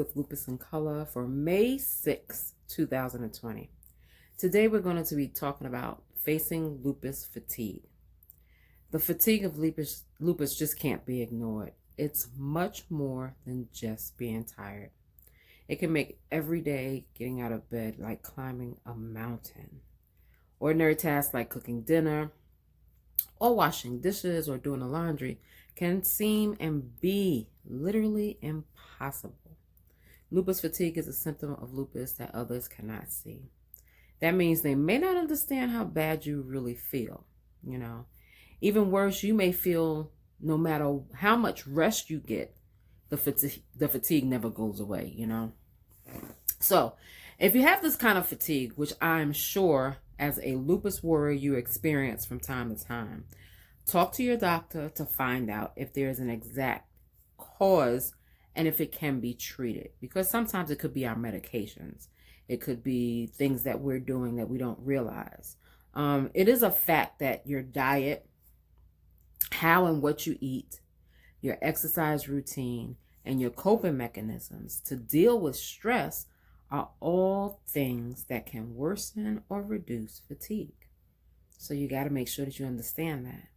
with Lupus in Color for May 6, 2020. Today we're going to be talking about facing lupus fatigue. The fatigue of lupus just can't be ignored. It's much more than just being tired. It can make every day getting out of bed like climbing a mountain. Ordinary tasks like cooking dinner or washing dishes or doing the laundry can seem and be literally impossible. Lupus fatigue is a symptom of lupus that others cannot see. That means they may not understand how bad you really feel. Even worse, you may feel no matter how much rest you get, the fatigue never goes away, So if you have this kind of fatigue, which I'm sure as a lupus warrior you experience from time to time, talk to your doctor to find out if there's an exact cause and if it can be treated. Because sometimes it could be our medications. It could be things that we're doing that we don't realize. It is a fact that your diet, how and what you eat, your exercise routine, and your coping mechanisms to deal with stress are all things that can worsen or reduce fatigue. So you got to make sure that you understand that.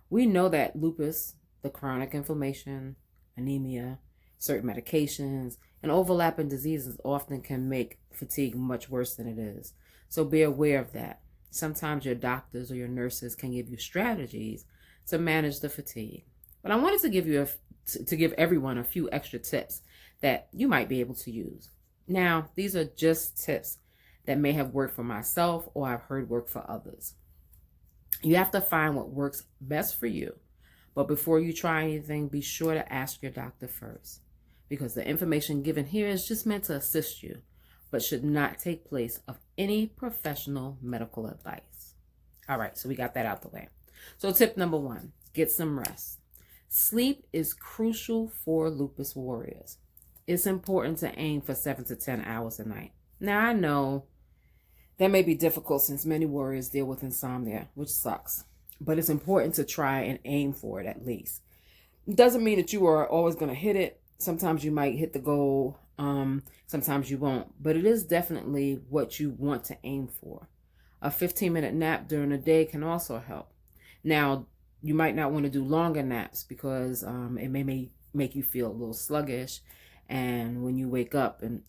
We know that lupus, the chronic inflammation, anemia, certain medications, and overlapping diseases often can make fatigue much worse than it is. So be aware of that. Sometimes your doctors or your nurses can give you strategies to manage the fatigue. But I wanted to give everyone a few extra tips that you might be able to use. Now, these are just tips that may have worked for myself or I've heard work for others. You have to find what works best for you. But before you try anything, be sure to ask your doctor first, because the information given here is just meant to assist you, but should not take place of any professional medical advice. All right, so we got that out the way. So tip number 1, get some rest. Sleep is crucial for lupus warriors. It's important to aim for 7 to 10 hours a night. Now, I know that may be difficult since many warriors deal with insomnia, which sucks. But it's important to try and aim for it at least. It doesn't mean that you are always going to hit it. Sometimes you might hit the goal. Sometimes you won't. But it is definitely what you want to aim for. A 15-minute nap during the day can also help. Now, you might not want to do longer naps because it may make you feel a little sluggish. And when you wake up and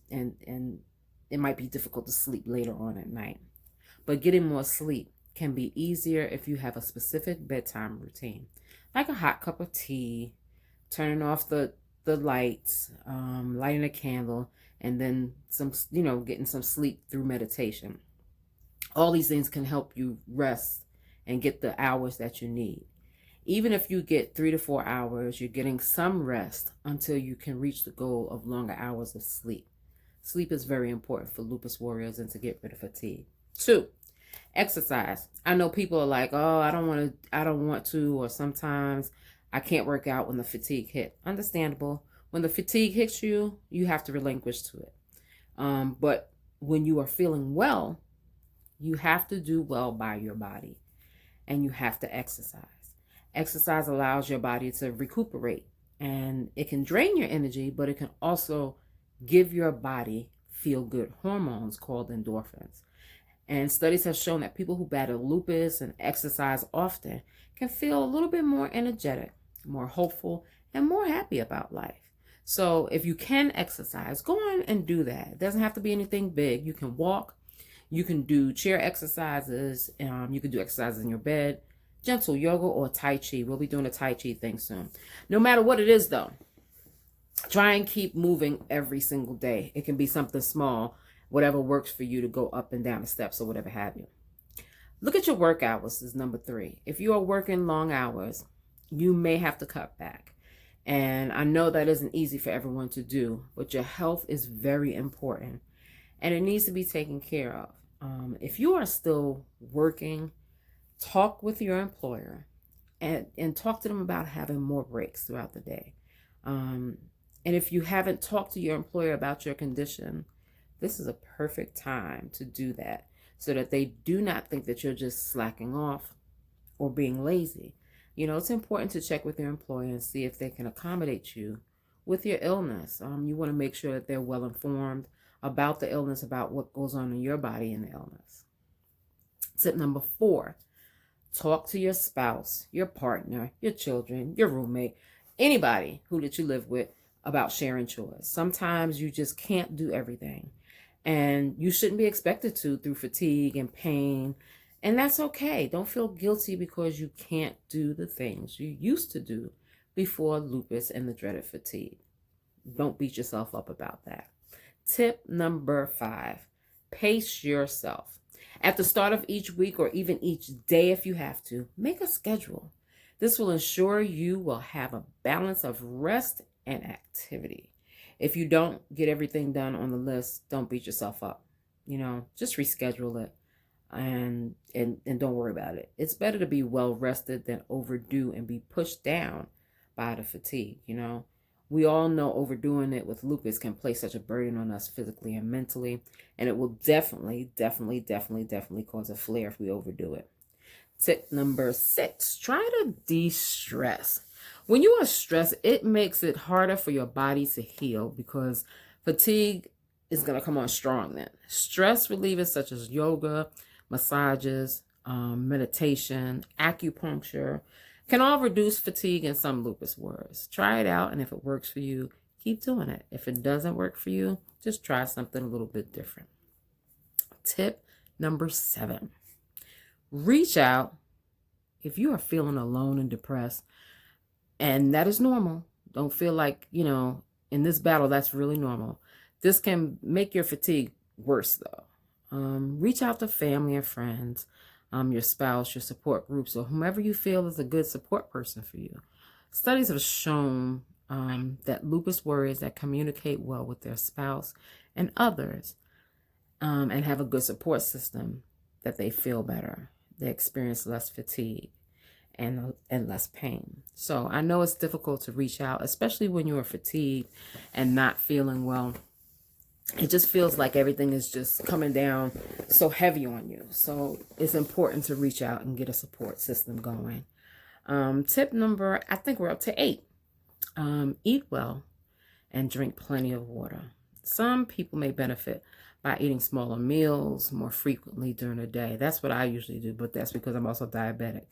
it might be difficult to sleep later on at night. But getting more sleep can be easier if you have a specific bedtime routine, like a hot cup of tea, turning off the lights, lighting a candle, and then getting some sleep through meditation. All these things can help you rest and get the hours that you need. Even if you get 3 to 4 hours, you're getting some rest until you can reach the goal of longer hours of sleep. Sleep is very important for lupus warriors and to get rid of fatigue. 2, exercise. I know people are like, oh, I don't want to, or sometimes I can't work out when the fatigue hit. Understandable. When the fatigue hits you, you have to relinquish to it. But when you are feeling well, you have to do well by your body, and you have to exercise. Exercise allows your body to recuperate, and it can drain your energy, but it can also give your body feel-good hormones called endorphins. And studies have shown that people who battle lupus and exercise often can feel a little bit more energetic, more hopeful, and more happy about life. So if you can exercise, go on and do that. It doesn't have to be anything big. You can walk. You can do chair exercises. You can do exercises in your bed, gentle yoga, or Tai Chi. We'll be doing a Tai Chi thing soon. No matter what it is, though, try and keep moving every single day. It can be something small, whatever works for you to go up and down the steps or whatever have you. Look at your work hours is number 3. If you are working long hours, you may have to cut back. And I know that isn't easy for everyone to do, but your health is very important and it needs to be taken care of. If you are still working, talk with your employer and talk to them about having more breaks throughout the day. And if you haven't talked to your employer about your condition, this is a perfect time to do that so that they do not think that you're just slacking off or being lazy. It's important to check with your employer and see if they can accommodate you with your illness. You want to make sure that they're well informed about the illness, about what goes on in your body in the illness. Tip number 4, talk to your spouse, your partner, your children, your roommate, anybody that you live with about sharing chores. Sometimes you just can't do everything, and you shouldn't be expected to through fatigue and pain. And that's okay. Don't feel guilty because you can't do the things you used to do before lupus and the dreaded fatigue. Don't beat yourself up about that. Tip number 5, pace yourself. At the start of each week, or even each day if you have to, make a schedule. This will ensure you will have a balance of rest and activity. If you don't get everything done on the list, don't beat yourself up. Just reschedule it and don't worry about it. It's better to be well rested than overdue and be pushed down by the fatigue. We all know overdoing it with lupus can place such a burden on us physically and mentally, and it will definitely cause a flare if we overdo it. Tip number 6, try to de-stress. When you are stressed, it makes it harder for your body to heal because fatigue is going to come on strong then. Stress relievers such as yoga, massages, meditation, acupuncture can all reduce fatigue in some lupus warriors. Try it out, and if it works for you, keep doing it. If it doesn't work for you, just try something a little bit different. Tip number 7, reach out if you are feeling alone and depressed, and that is normal. Don't feel like, in this battle, that's really normal. This can make your fatigue worse, though. Reach out to family and friends, your spouse, your support groups, or whomever you feel is a good support person for you. Studies have shown that lupus warriors that communicate well with their spouse and others and have a good support system, that they feel better. They experience less fatigue and less pain. So I know it's difficult to reach out, especially when you are fatigued and not feeling well. It just feels like everything is just coming down so heavy on you. So it's important to reach out and get a support system going. Tip number, I think we're up to 8. Eat well and drink plenty of water. Some people may benefit by eating smaller meals more frequently during the day. That's what I usually do, but that's because I'm also diabetic.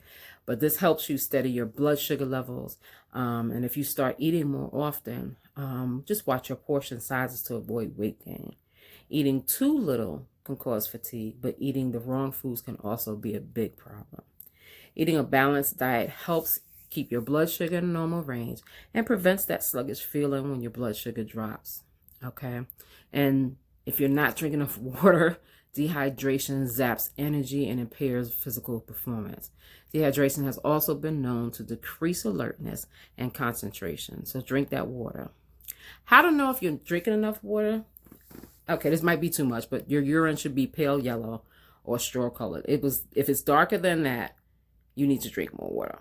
But this helps you steady your blood sugar levels. And if you start eating more often, just watch your portion sizes to avoid weight gain. Eating too little can cause fatigue, but eating the wrong foods can also be a big problem. Eating a balanced diet helps keep your blood sugar in a normal range and prevents that sluggish feeling when your blood sugar drops. Okay? And if you're not drinking enough water, dehydration zaps energy and impairs physical performance. Dehydration has also been known to decrease alertness and concentration. So drink that water. How to know if you're drinking enough water? Okay, this might be too much, but your urine should be pale yellow or straw colored. If it's darker than that, you need to drink more water.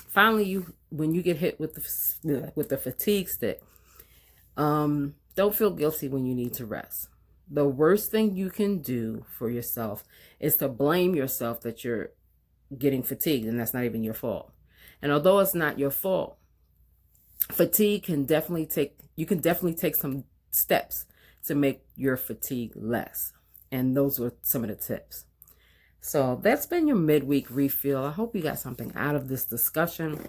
Finally, when you get hit with the fatigue stick, don't feel guilty when you need to rest. The worst thing you can do for yourself is to blame yourself that you're getting fatigued, and that's not even your fault. And although it's not your fault, fatigue can definitely take some steps to make your fatigue less. And those were some of the tips. So that's been your midweek refill. I hope you got something out of this discussion.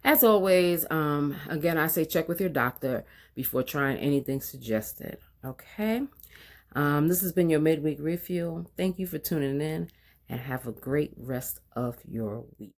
As always, again, I say check with your doctor before trying anything suggested. Okay? This has been your midweek refuel. Thank you for tuning in, and have a great rest of your week.